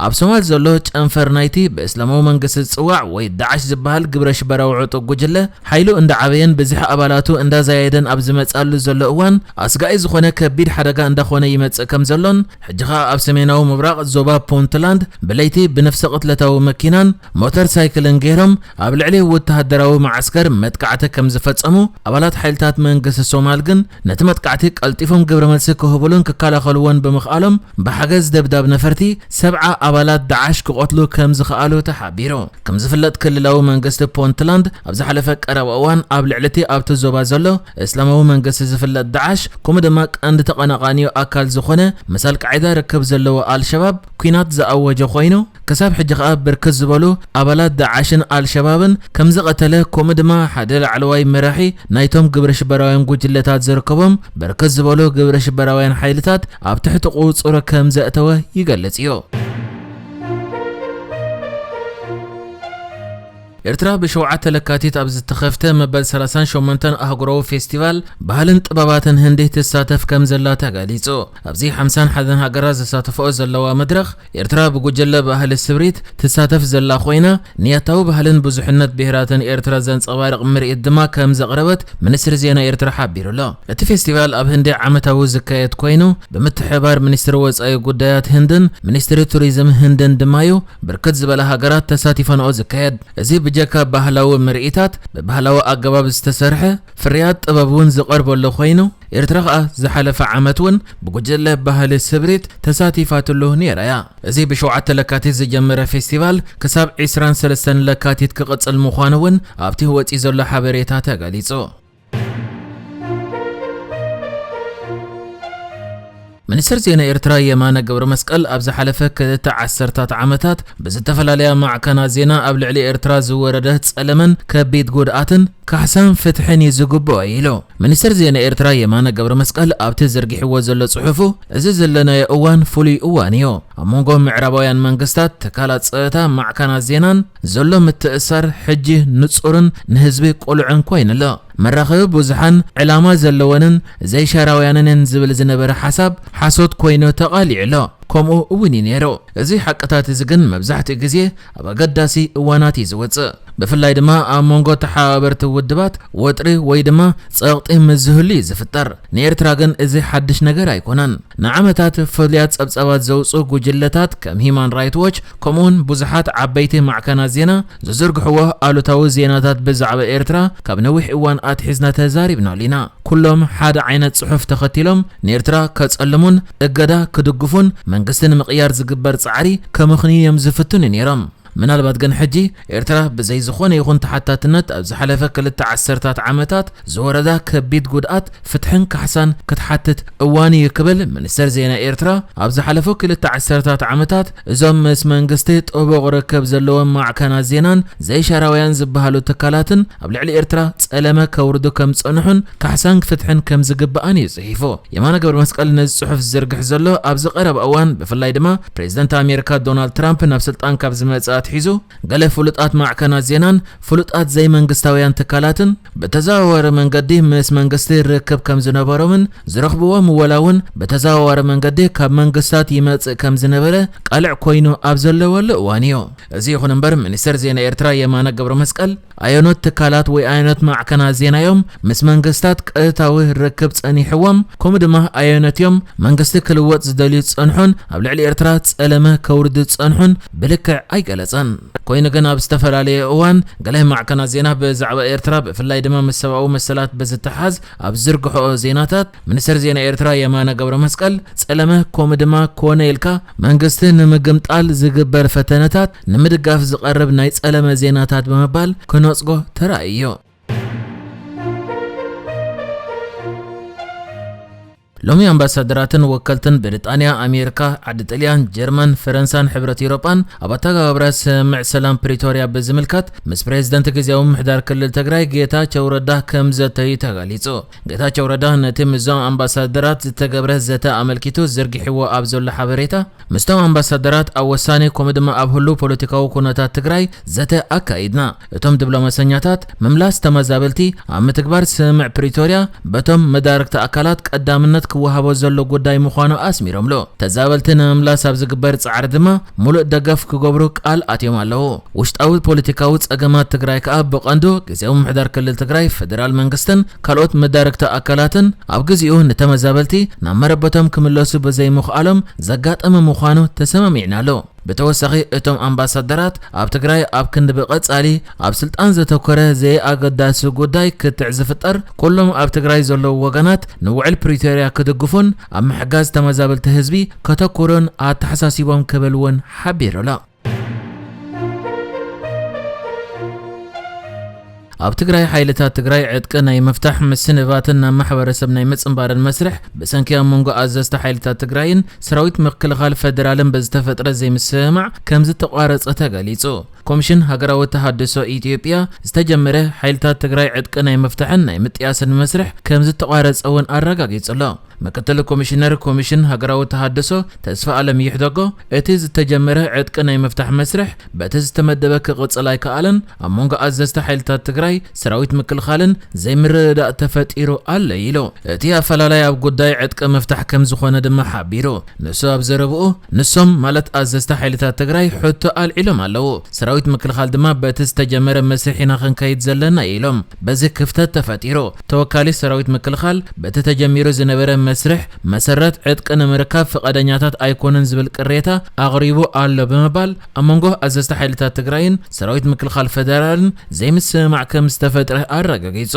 ኣብ ሶማል ዘሎ ጨንፈር ናይቲ በእስላማዊ መንግስቲ ጽዋዕ ወይ ዳዓሽ ዝበሃል ግብረ ሽበራዊ ዕጡቅ ጉጅለ ሓይሉ እንዳዓበየን ብዙሕ ኣባላቱ እንዳዛየደን ኣብ ዝመጻሉ ዘሎ እዋን ኣስጋኢ ዝኾነ ከቢድ ሓደጋ እንዳኾነ ይመጽእ ከም ዘሎን ሕጂኻ ኣብ ሰሜናዊ ምብራቕ ዞባ ፑንትላንድ ብለይቲ ብነፍሲ ቅትለታዊ መኪናን ሞተር ሳይክልን ገይሮም ኣብ ልዕሊ ወተሃደራዊ ማዓስከር መጥቃዕቲ ከም ዝፈጸሙ ኣባላት ሓይልታት መንግስቲ ሶማል ግን ነቲ መጥቃዕቲ ቀልጢፎም ግብረ መልሲ ክህቡሉን ክከላኸልዎን ብምኽኣሎም ብሓገዝ ደብዳብ ነፈርቲ 70 ኣባላት ዳዓሽ ክቆትሉ ከም ዝኽኣሉ ተሓቢሩ ከም ዝፍለጥ ክልላዊ መንግስቲ ፑንትላንድ ኣብ ዝሓለፈ ቀረብ እዋን ኣብ ልዕሊቲ ኣብቲ ዞባ ዘሎ እስላማዊ መንግስቲ ዝፍለጥ ዳዓሽ ከምኡ ድማ ቀንዲ ተቐናቃኒዮ ኣካል ዝኾነ መሳል ቃዒዳ ርክብ ዘለዎ አልሸባብ ኩናት ዝኣወጀ ኮይኑ ክሳብ ሕጂ ከዓ ብርክት ዝበሉ ኣባላት ዳዓሽን አልሸባብን ከም ዝቐተለ ከምኡ ድማ ሓደ ላዕለዋይ መራሒ ናይቶም ግብረ ሽበራውያን ጉጅለታት ዝርከቦም ብርክት ዝበሉ ግብረ ሽበራውያን ሓይልታት ኣብ ትሕቲ ቁፅር ከም ዘእተወ ይገልጽ እዩ ኤርትራ ብሸውዓተ ለካቲት ኣብ ዝተኸፍተ መበል 38 ኣህጉራዊ ፌስቲቫል ባህልን ጥበባትን ህንዲ ትሳተፍ ከም ዘላ ተገሊጹ ኣብዚ 51 ሃገራት ዝሳተፍኦ ዘለዋ መድረኽ ኤርትራ ብጉጅለ ባህሊ ስብሪት ትሳተፍ ዘላ ኮይና ንያታዊ ባህልን ብዙሕነት ብሄራትን ኤርትራ ዘንጸባርቕ ምርኢት ድማ ከም ዘቕረበት ሚኒስትሪ ዜና ኤርትራ ሓቢሩሎ እቲ ፌስቲቫል ኣብ ህንዲ ዓመታዊ ዝካየድ ኮይኑ ብምትሕብባር ሚኒስትሪ ወጻኢ ጉዳያት ህንድን ሚኒስትሪ ቱሪዝም ህንድን ድማዩ ብርክት ዝበለ ሃገራት ተሳቲፈንኦ ዝካየድ እዚ ጀካ ባህላዊ ምርኢታት በባህላዊ ኣገባብ ዝተሰርሐ ፍርያት ጥበብውን ዝቐርበሉ ኮይኑ ኤርትራ ዝሓለፈ ዓመትውን ብጉጅለ ባህሊ ስብሪት ተሳቲፋትሉ ነይራያ እዚ ብሸውዓተ ለካቲት ዝጀመረ ፌስቲቫል ክሳብ 23 ለካቲት ክቕጽል ምዃኑውን ኣብቲ ወፂ ዘሎ ሓበሬታ ተገሊጹ ሚኒስትር ዜና ኤርትራ የማነ ገብረ መስቀል ኣብ ዝሓለፈ 2 ዓመታት ብዝተፈላለየ ማዕከናት ዜና ኣብ ልዕሊ ኤርትራ ዝወረደ ጸለመን ከቢድ ጉድኣትን ካሕሳን ፍትሕን ይዝግብኦ ኢሉ ሚኒስትር ዜና ኤርትራ የማነ ገብረ መስቀል ኣብቲ ዘርጊሕዎ ዘሎ ጽሑፉ እዚ ዘለናዮ እዋን ፍሉይ እዋን እዩ ኣብ መንጎ ምዕራባውያን መንግስታት ትካላት ጸጥታ ማዕከናት ዜናን ዘሎ ምትእስሳር ሕጂ ንጹርን ንህዝቢ ቁልዕን ኮይኑሎ መራኸቢ ብዙሓን ዕላማ ዘለወንን ዘይሻራውያንን ዝብል ዝነበረ ሓሳብ ሓሶት ኮይኑ ተቓሊዕሎ ከምኡ እውን ነይሩ እዚ ሓቀታት እዚ ግን መብዛሕትኡ ግዜ ኣብ ኣገዳሲ እዋናት ይዝወጽእ ብፍላይ ድማ ኣብ መንጎ ተሓባበርቲ ውድባት ወጥሪ ወይ ድማ ጸቕጢ ምዝህሉ ዝፍጠር ንኤርትራ ግን እዚ ሓድሽ ነገር ኣይኮነን ንዓመታት ፍልያት ጸብጸባት ዘውፅኡ ጉጅለታት ከም ሂማን ራይት ዎች ከምኡውን ብዙሓት ዓበይቲ ማዕከናት ዜና ዝዝርግሕዎ ኣሉታዊ ዜናታት ብዛዕባ ኤርትራ ካብ ነዊሕ እዋን ኣትሒዝና ተዛሪብናሉ ኢና ኩሎም ሓደ ዓይነት ጽሑፍ ተኸቲሎም ንኤርትራ ከጸልሙን እገዳ ክድግፉን መንግስትን ምቕያር ዝግበር ጻዕሪ ከምኽንዮም ዝፍቱን ነይሮም ምናልባት ግን ሕጂ ኤርትራ ብዘይ ዝኾነ ይኹን ተሓታትነት ኣብ ዝሓለፈ 2 ዓመታት ዝወረዳ ከቢድ ጉድኣት ፍትሕን ካሕሳን ክትሓትት እዋን ይክብል ሚኒስትር ዜና ኤርትራ ኣብ ዝሓለፈ 2 ዓመታት እዞም ምስ መንግስቲ ጥቡቕ ርክብ ዘለዎም ማዕከናት ዜናን ዘይሻራውያን ዝበሃሉ ትካላትን ኣብ ልዕሊ ኤርትራ ጸለመ ከውርዱ ከም ጸንሑን ካሕሳን ፍትሕን ከም ዝግባኣን ይጽሒፉ የማነ ገብረ መስቀል ነዚ ጽሑፍ ዝርግሕ ዘሎ ኣብ ዝቐረበ እዋን ብፍላይ ድማ ፕሬዝደንት ኣሜሪካ ዶናልድ ትራምፕ ናብ ስልጣን ካብ ዝመጽእ ሒዙ ገለ ፍሉጣት ማዕከናት ዜናን ፍሉጣት ዘይ መንግስታውያን ትካላትን በተዛዋወረ መንገዲ ምስ መንግስቲ ርክብ ከም ዝነበሮምን ዝረኽብዎም ወላውን በተዛዋወረ መንገዲ ካብ መንግስታት ይመጽእ ከም ዝነበረ ቃልዕ ኮይኑ ኣብ ዘለወሉ እዋን እዩ እዚ ይኹን እምበር ሚኒስትር ዜና ኤርትራ የማነ ገብረ መስቀል ኣየኖት ትካላት ወይ ኣየኖት ማዕከናት ዜናዮም ምስ መንግስታት ቀጥታዊ ርክብ ጸኒሕዎም ከምኡ ድማ ኣየኖትዮም መንግስቲ ክልወጥ ዝደልዩ ጸንሑን ኣብ ልዕሊ ኤርትራ ጸለመ ከውርዱ ጸንሑን ብልክዕ ኣይገለጸን ኮይኑ ግን ኣብ ዝተፈላለየ እዋን ገለ ማዕከናት ዜና ብዛዕባ ኤርትራ ብፍላይ ድማ ምስ ሰብኣዊ መሰላት ብዝተሓዝ ኣብ ዝርግሕኦ ዜናታት ሚኒስትር ዜና ኤርትራ የማነ ገብረ መስቀል ጸለመ ከምኡ ድማ ኮነ ኢልካ መንግስቲ ንምግምጣል ዝግበር ፈተነታት ንምድጋፍ ዝቐርብ ናይ ጸለመ ዜናታት ብምባል ክነጽጎ ተራእዩ ሎሚ ኣምባሳደራትን ወከልትን ብሪጣንያ ኣሜሪካ ዓዲ ጣልያን ጀርመን ፈረንሳን ሕብረት ኤውሮጳን ኣብ ኣተጋባብራ ስምምዕ ሰላም ፕሪቶሪያ ብዝምልከት ምስ ፕሬዝደንት ግዚያዊ ምሕዳር ክልል ትግራይ ጌታቸው ረዳ ከም ዘተዩ ተገሊጹ ጌታቸው ረዳ ነቲ ምዞም ኣምባሳደራት ዝተገብረ ዘተ ኣመልኪቱ ዘርጊሕዎ ኣብ ዘሎ ሓበሬታ ምስቶም ኣምባሳደራት ኣብ ወሳኔ ከምኡ ድማ ኣብ ሁሉ ፖለቲካዊ ኩነታት ትግራይ ዘተ ኣካይድና እቶም ዲፕሎማስያኛታት ምምላስ ተመዛበልቲ ኣብ ምትግባር ስምምዕ ፕሪቶሪያ በቶም መዳርክቲ ኣካላት ቀዳምነት ክወሃቦ ዘሎ ጉዳይ ምዃኑ ኣስሚሮም ሎ ተዛበልቲ ንምምላስ ኣብ ዝግበር ጻዕሪ ድማ ሙሉእ ደገፍ ክገብሩ ቃል ኣትዮም ኣለዉ ውሽጣዊ ፖለቲካዊ ጸገማት ትግራይ ከዓ ብቐንዱ ጊዜያዊ ምሕዳር ክልል ትግራይ ፌደራል መንግስትን ካልኦት መዳርክቲ ኣካላትን ኣብ ግዚኡ ንተመዛበልቲ ናብ መረበቶም ክምለሱ ብዘይምኽኣሎም ዘጋጠመ ምዃኑ ተሰማሚዕና ኣሎ በተወሳኺ እቶም ኣምባሳደራት ኣብ ትግራይ ኣብ ክንዲ ብቐጻሊ ኣብ ስልጣን ዘተኮረ ዘይኣገዳሲ ጉዳይ ክትዕ ዝፍጠር ኩሎም ኣብ ትግራይ ዘለዉ ወገናት ንውዕል ፕሪቶሪያ ክድግፉን ኣብ ምሕጋዝ ተመዛበልቲ ህዝቢ ከተኩሩን ኣተሓሳሲቦም ክብልውን ሓቢሩላ ኣብ ትግራይ ሓይልታት ትግራይ ዕጥቂ ናይ መፍታሕ ምስንባትን ናብ ማሕበረሰብ ናይ ምጽንባርን መስርሕ ብሰንኪያ መንጎ ኣዘዝተ ሓይልታት ትግራይን ሰራዊት ምክልኻል ፌደራልን በዝተፈጥረ ዘይምስማዕ ከም ዝተቋረጸ ተገሊጹ ኮሚሽን ሃገራዊ ተሃድሶ ኢትዮጵያ ዝተጀመረ ሓይልታት ትግራይ ዕጥቂ ናይ መፍታሕን ናይ ምጥያስን መስርሕ ከም ዝተቋረጸውን ኣረጋጊጹሎ ምክትል ኮሚሽነር ኮሚሽን ሃገራዊ ተሃድሶ ተስፋ ዓለም ይሕደጎ እቲ ዝተጀመረ ዕጥቂ ናይ መፍታሕ መስርሕ በቲ ዝተመደበ ክቕጽል ኣይከኣለን ኣብ መንጎ ኣዘዝተ ሓይልታት ትግራይ ሰራዊት ምክልኻልን ዘይምርድዳእ ተፈጢሩ ኣለ ኢሉ እቲ ኣፈላላይ ኣብ ጉዳይ ዕጥቂ መፍታሕ ከም ዝኾነ ድማ ሓቢሩ ንሱ ኣብ ዘረብኡ ንሶም ማለት ኣዘዝተ ሓይልታት ትግራይ ሕቶ ኣልዒሎም ኣለዉ ሰራዊት ምክልኻል ድማ በቲ ዝተጀመረ መስርሕ ኢና ክንከይድ ዘለና ኢሎም በዚ ክፍተት ተፈጢሩ ተወካሊ ሰራዊት ምክልኻል በቲ ተጀሚሩ ዝነበረ መስርሕ መሰረት ዕጥቂ ንምርካብ ፈቃደኛታት ኣይኮነን ዝብል ቅሬታ ኣቕሪቡ ኣሎ ብምባል ኣብ መንጎ ኣዘዝተ ሓይልታት ትግራይን ሰራዊት ምክልኻል ፌደራልን ዘይምስማዕ ከም ዝተፈጥረ ኣረጋጊጹ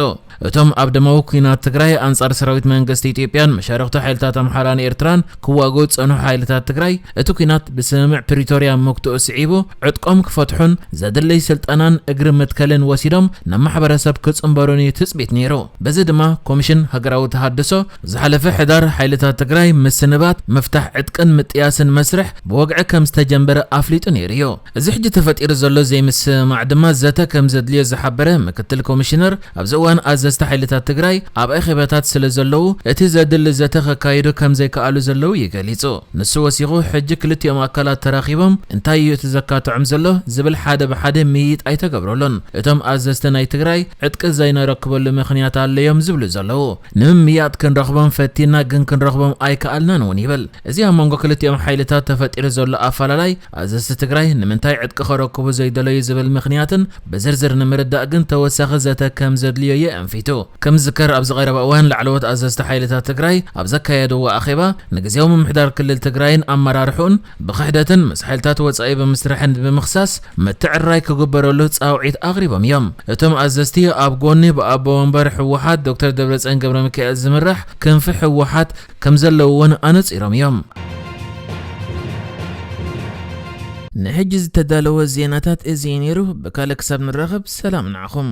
እቶም ኣብ ደማዊ ኩናት ትግራይ ኣንጻር ሰራዊት መንግስቲ ኢትዮጵያን መሻርክቲ ሓይልታት ኣምሓራን ኤርትራን ክዋግኡ ጸንሑ ሓይልታት ትግራይ እቲ ኩናት ብስምምዕ ፕሪቶሪያ መክትኡ ስዒቡ ዕጥቆም ክፈትሑን ዘድልይ ስልጠናን እግሪ መትከልን ወሲዶም ናብ ማሕበረሰብ ክጽንበሩን ትጽቢት ነይሩ በዚ ድማ ኮሚሽን ሃገራዊ ተሃድሶ ዝሓለፈ ሕዳር ሓይልታት ትግራይ ምስንባት መፍታሕ ዕጥቅን ምጥያስን መስርሕ ብወግዒ ከም ዝተጀመረ ኣፍሊጡ ነይሩ እዩ እዚ ሕጂ ተፈጢሩ ዘሎ ዘይምስማዕ ድማ ዘተ ከም ዘድልዮ ዝሓበረ ምክትል ኮሚሽነር ኣብዚ እዋን ኣዘዝተ ሓይልታት ትግራይ ኣብ ኣኼባታት ስለ ዘለዉ እቲ ዘድሊ ዘተ ከካይዱ ከም ዘይከኣሉ ዘለዉ ይገሊጹ ንሱ ወሲኹ ሕጂ ክልቲኦም ኣካላት ተራኺቦም እንታይ እዩ እቲ ዘካትዖም ዘሎ ዝብል ሓደ ብሓደ ምይጥ ኣይተገብረሎን እቶም ኣዘዝተ ናይ ትግራይ ዕጥቂ ዘይነረክበሉ ምኽንያት ኣለዮም ዝብሉ ዘለዉ ንምምያጥ ክንረኽቦም ፈቲና ግን ክንረኽቦም ኣይከኣልናን እውን ይብል እዚ ኣብ መንጎ ክልቲኦም ሓይልታት ተፈጢሩ ዘሎ ኣፈላላይ ኣዘዝተ ትግራይ ንምንታይ ዕጥቂ ከረክቡ ዘይደለዩ ዝብል ምኽንያትን ብዝርዝር ንምርዳእ ግን ተወሳኺ ዘተ ከም ዘድልዮ የንፊቱ ከም ዝከር ኣብ ዝቐረበ እዋን ላዕለዎት ኣዘዝተ ሓይልታት ትግራይ ኣብ ዘካየድዎ ኣኼባ ንግዜያዊ ምምሕዳር ክልል ትግራይን ኣመራርሑን ብክሕደትን ምስ ሓይልታት ወጻኢ ብምስራሕን ብምኽሳስ ምትዕርራይ ክግበረሉ ጻውዒት ኣቕሪቦም እዮም እቶም ኣዘዝቲ ኣብ ጎኒ ብኣቦ ወንበር ሕወሓት ዶክተር ደብረጽዮን ገብረ ሚካኤል ዝምራሕ ክንፊ ሕወሓት ከም ዘለውን ኣነጺሮም እዮም ንሕጂ ዝተዳለወ ዜናታት እዚ ነይሩ ብካልእ ክሳብ ንራኸብ ሰላም ንዓኹም